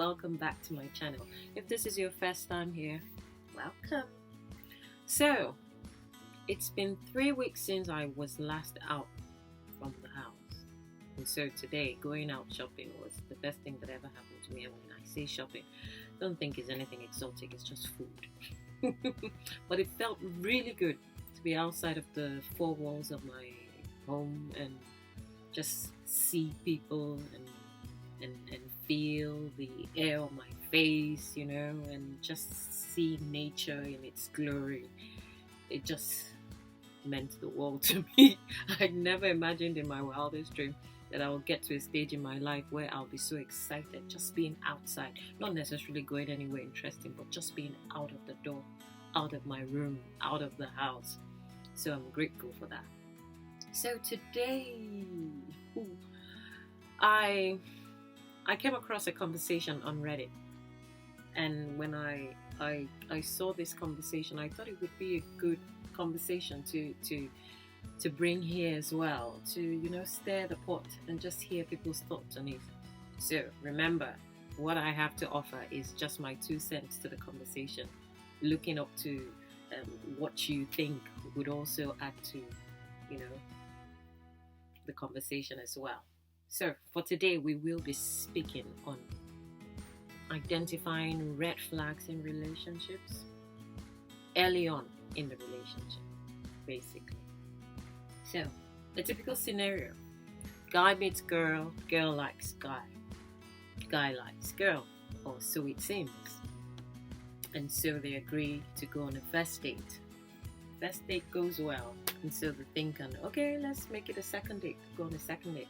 welcome back to my channel. If this is your first time here, welcome. So, it's been 3 weeks since I was last out from the house. And so today, going out shopping was the best thing that ever happened to me. And when I say shopping, don't think it's anything exotic, it's just food. But it felt really good to be outside of the four walls of my home and just see people and feel the air on my face, and just see nature in its glory. It just meant the world to me. I never imagined in my wildest dream that I will get to a stage in my life where I'll be so excited just being outside, not necessarily going anywhere interesting, but just being out of the door, out of my room, out of the house. So I'm grateful for that. So today, I came across a conversation on Reddit, and when I saw this conversation, I thought it would be a good conversation to bring here as well, to stir the pot and just hear people's thoughts on it. So remember, what I have to offer is just my 2 cents to the conversation, looking up to what you think would also add to the conversation as well. So for today, we will be speaking on identifying red flags in relationships early on in the relationship, basically. So, a typical scenario: guy meets girl, girl likes guy, guy likes girl, or so it seems. And so they agree to go on a first date. First date goes well, and so they think, okay, let's make it a second date, go on a second date.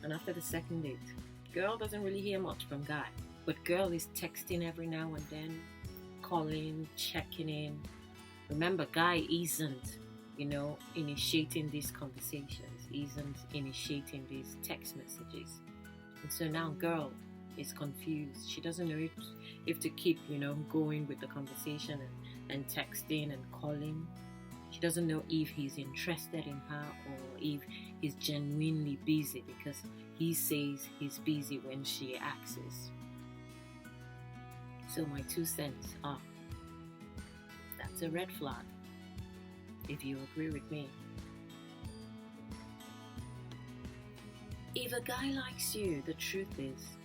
And after the second date, girl doesn't really hear much from guy, but girl is texting every now and then, calling, checking in. Remember, guy isn't, initiating these conversations, isn't initiating these text messages. And so now girl is confused. She doesn't know if to keep, going with the conversation and texting and calling. She doesn't know if he's interested in her or if he's genuinely busy, because he says he's busy when she asks. So my 2 cents are, that's a red flag, if you agree with me. If a guy likes you, the truth is,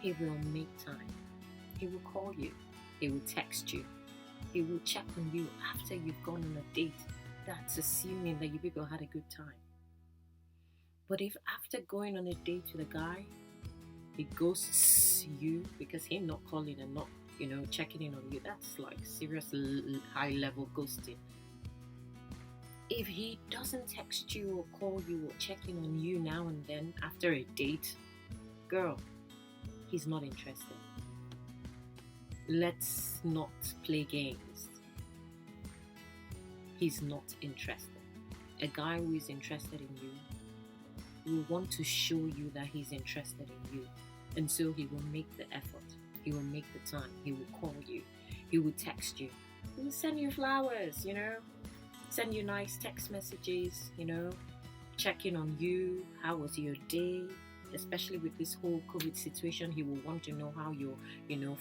he will make time. He will call you. He will text you. He will check on you after you've gone on a date. That's assuming that you people had a good time. But if after going on a date with a guy, he ghosts you because he's not calling and not, checking in on you, that's like serious high level ghosting. If he doesn't text you or call you or check in on you now and then after a date, girl, he's not interested. Let's not play games. He's not interested. A guy who is interested in you will want to show you that he's interested in you. And so he will make the effort. He will make the time. He will call you. He will text you. He will send you flowers, Send you nice text messages, check in on you. How was your day? Especially with this whole COVID situation, he will want to know how you're,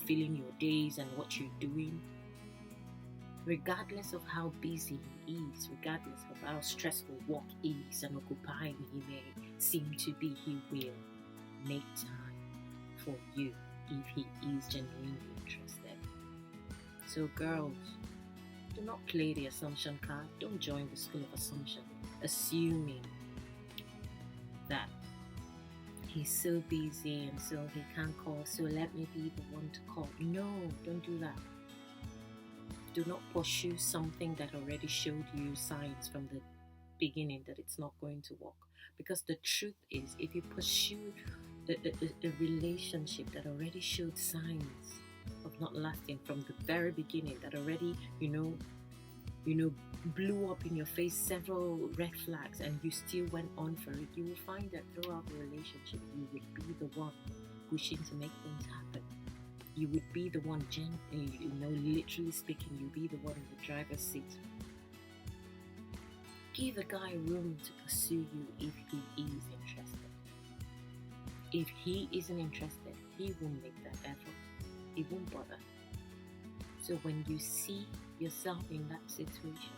feeling your days and what you're doing. Regardless of how busy he is, regardless of how stressful work is and occupying he may seem to be, he will make time for you if he is genuinely interested. So girls, do not play the assumption card. Don't join the school of assumption, assuming that he's so busy and so he can't call, so let me be the one to call. No, don't do that. Do not pursue something that already showed you signs from the beginning that it's not going to work. Because the truth is, if you pursue a relationship that already showed signs of not lasting from the very beginning, that already, blew up in your face several red flags, and you still went on for it, you will find that throughout the relationship, you would be the one pushing to make things happen. You would be the one, literally speaking, you'll be the one in the driver's seat. Give a guy room to pursue you if he is interested. If he isn't interested, he won't make that effort. He won't bother. So when you see yourself in that situation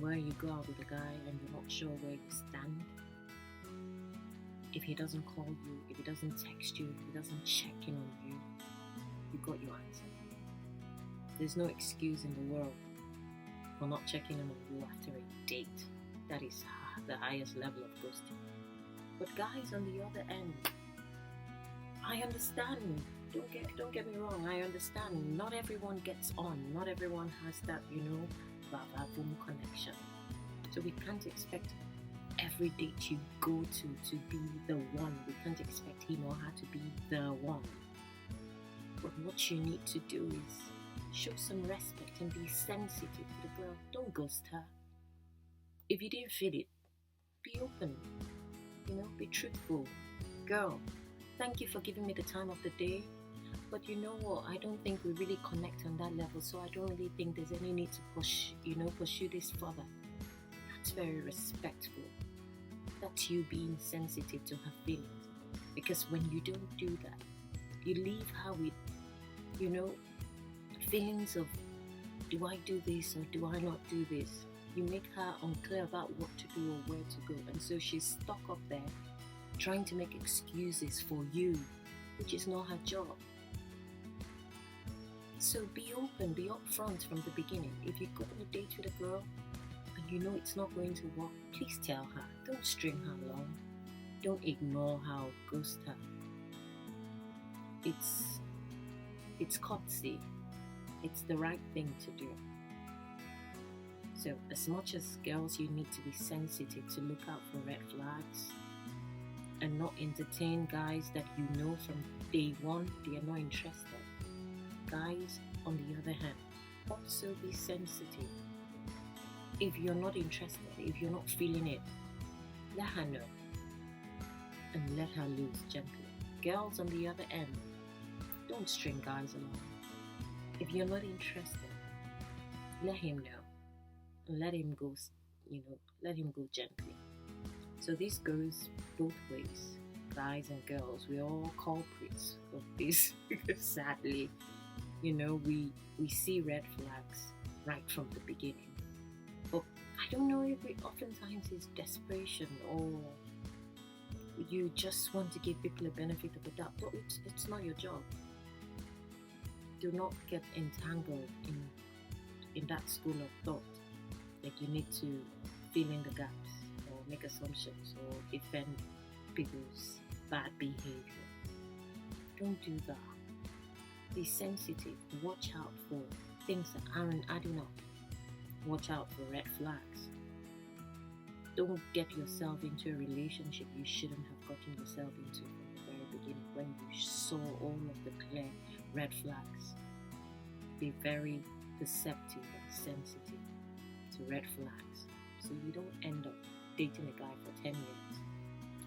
where you go out with a guy and you're not sure where you stand, if he doesn't call you, if he doesn't text you, if he doesn't check in on you, you got your answer. There's no excuse in the world for not checking in on you after a date. That is the highest level of ghosting. But guys on the other end, I understand. Don't get me wrong. I understand. Not everyone gets on. Not everyone has that, boom connection. So we can't expect every date you go to be the one. We can't expect him or her to be the one. But what you need to do is show some respect and be sensitive to the girl. Don't ghost her. If you didn't feel it, be open. Be truthful. Girl, thank you for giving me the time of the day. But you know what? I don't think we really connect on that level. So I don't really think there's any need to pursue this further. That's very respectful. That's you being sensitive to her feelings. Because when you don't do that, you leave her with, feelings of, do I do this or do I not do this? You make her unclear about what to do or where to go. And so she's stuck up there trying to make excuses for you, which is not her job. So be open, be upfront from the beginning. If you go on a date with a girl and you know it's not going to work, please tell her. Don't string her along. Don't ignore her or ghost her. It's courtesy. It's the right thing to do. So as much as girls, you need to be sensitive to look out for red flags and not entertain guys that you know from day one they are not interested. Guys, on the other hand, also be sensitive. If you're not interested, if you're not feeling it, let her know and let her loose gently. Girls, on the other end, don't string guys along. If you're not interested, let him know. Let him go, let him go gently. So this goes both ways, guys and girls. We're all culprits of this. Sadly, we see red flags right from the beginning. But I don't know if it oftentimes is desperation or you just want to give people a benefit of the doubt. But it's not your job. Do not get entangled in that school of thought. Like you need to fill in the gaps or make assumptions or defend people's bad behavior. Don't do that. Be sensitive. Watch out for things that aren't adding up. Watch out for red flags. Don't get yourself into a relationship you shouldn't have gotten yourself into from the very beginning when you saw all of the clear red flags. Be very perceptive and sensitive to red flags so you don't end up dating a guy for 10 years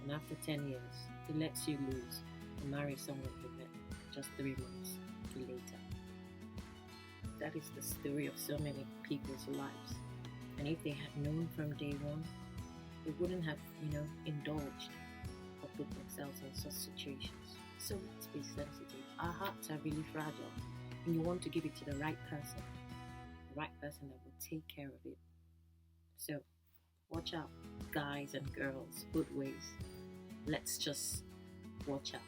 and after 10 years he lets you lose and marry someone you met just 3 months later. That is the story of so many people's lives, and if they had known from day one, they wouldn't have indulged or put themselves in such situations. So let's be sensitive. Our hearts are really fragile and you want to give it to the right person that will take care of it. So watch out, guys and girls, both ways. Let's just watch out.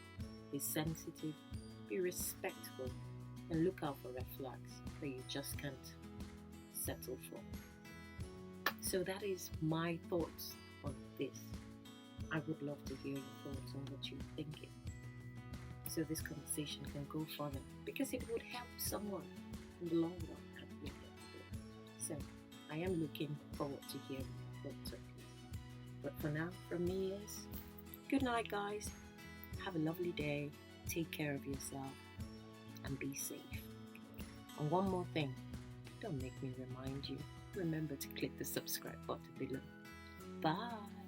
Be sensitive, be respectful, and look out for red flags that you just can't settle for. So that is my thoughts on this. I would love to hear your thoughts on what you're thinking, so this conversation can go further, because it would help someone in the long run at the end of the day. So I am looking forward to hearing your thoughts on this. But for now, from me is good night, guys. Have a lovely day. Take care of yourself and be safe. And one more thing, don't make me remind you. Remember to click the subscribe button below. Bye.